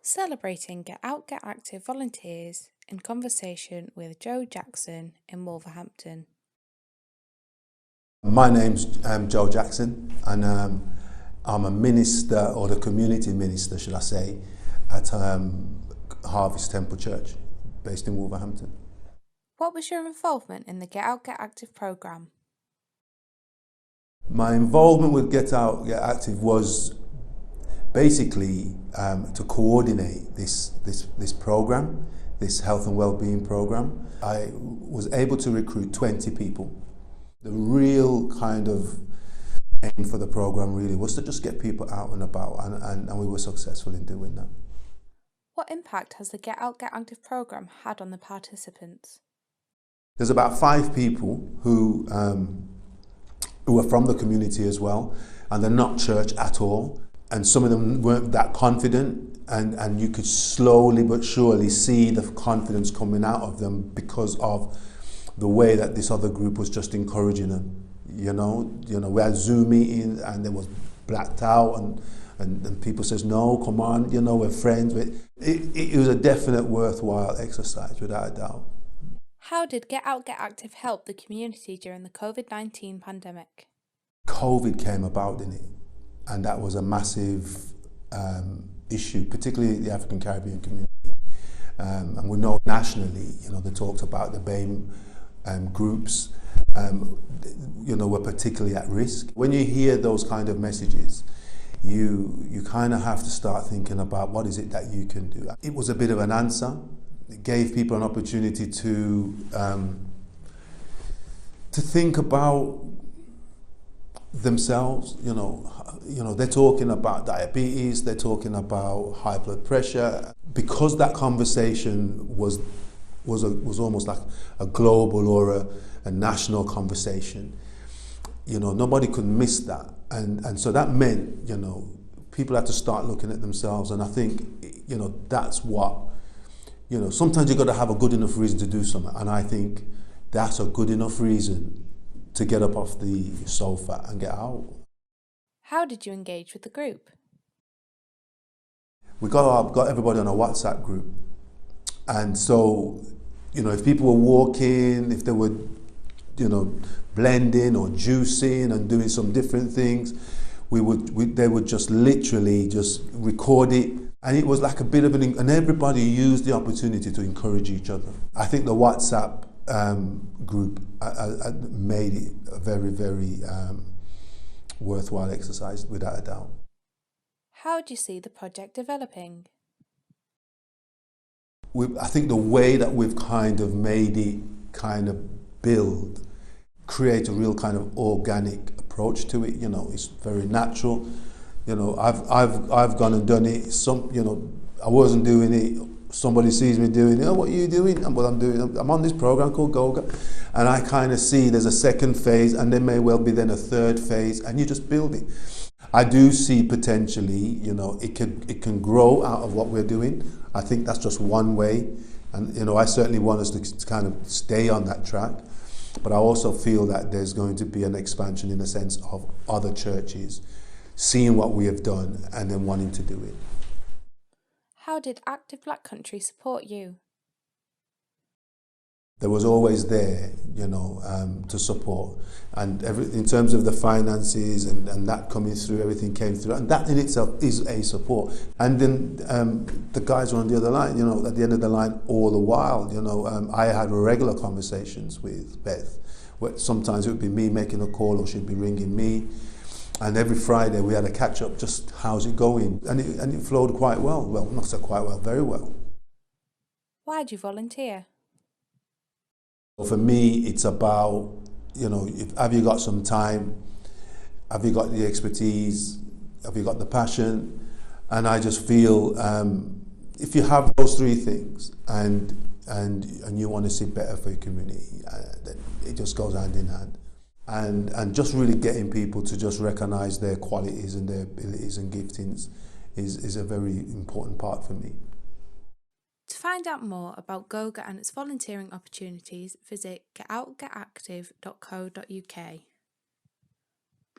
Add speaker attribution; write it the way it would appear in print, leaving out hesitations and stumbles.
Speaker 1: Celebrating Get Out Get Active volunteers in conversation with Joe Jackson in Wolverhampton.
Speaker 2: My name's Joe Jackson, and I'm a minister, or the community minister, should I say, at Harvest Temple Church, based in Wolverhampton.
Speaker 1: What was your involvement in the Get Out Get Active programme?
Speaker 2: My involvement with Get Out Get Active was basically to coordinate this program, this health and wellbeing program. I was able to recruit 20 people. The real kind of aim for the program really was to just get people out and about, and we were successful in doing that.
Speaker 1: What impact has the Get Out Get Active programme had on the participants?
Speaker 2: There's about 5 people who are from the community as well, and they're not church at all. And some of them weren't that confident, and you could slowly but surely see the confidence coming out of them because of the way that this other group was just encouraging them. You know, we had Zoom meetings and there was blacked out, and people says, no, come on, we're friends. It was a definite worthwhile exercise, without a doubt.
Speaker 1: How did Get Out Get Active help the community during the COVID-19 pandemic?
Speaker 2: COVID came about, didn't it? And that was a massive issue, particularly the African Caribbean community. And we know nationally, they talked about the BAME groups, were particularly at risk. When you hear those kind of messages, you kind of have to start thinking about what is it that you can do. It was a bit of an answer. It gave people an opportunity to think about themselves. They're talking about diabetes, they're talking about high blood pressure. Because that conversation was almost like a global or a national conversation, nobody could miss that. And so that meant, people had to start looking at themselves. And I think, that's what, sometimes you've got to have a good enough reason to do something. And I think that's a good enough reason to get up off the sofa and get out.
Speaker 1: How did you engage with the group?
Speaker 2: We got everybody on a WhatsApp group. And so, if people were walking, if they were, blending or juicing and doing some different things, they would just literally just record it. And it was like a bit of and everybody used the opportunity to encourage each other. I think the WhatsApp group made it a very, very worthwhile exercise, without a doubt.
Speaker 1: How do you see the project developing?
Speaker 2: I think the way that we've kind of made it kind of create a real kind of organic approach to it. It's very natural. I've gone and done it. I wasn't doing it. Somebody sees me doing it. Oh, what are you doing? What I'm doing? I'm on this program called GOGA, and I kind of see there's a second phase, and there may well be then a third phase, and you just build it. I do see potentially, it can grow out of what we're doing. I think that's just one way, and I certainly want us to kind of stay on that track. But I also feel that there's going to be an expansion in the sense of other churches seeing what we have done and then wanting to do it.
Speaker 1: How did Active Black Country support you?
Speaker 2: There was always there, to support. And in terms of the finances and that coming through, everything came through. And that in itself is a support. And then the guys were on the other line, at the end of the line all the while. I had regular conversations with Beth. Where sometimes it would be me making a call or she'd be ringing me. And every Friday we had a catch up, just how's it going? And it flowed quite well. Well, not so quite well, very well.
Speaker 1: Why do you volunteer?
Speaker 2: For me, it's about, have you got some time? Have you got the expertise? Have you got the passion? And I just feel if you have those 3 things and you want to see better for your community, then it just goes hand in hand. And just really getting people to just recognise their qualities and their abilities and giftings is a very important part for me.
Speaker 1: To find out more about GOGA and its volunteering opportunities, visit getoutgetactive.co.uk.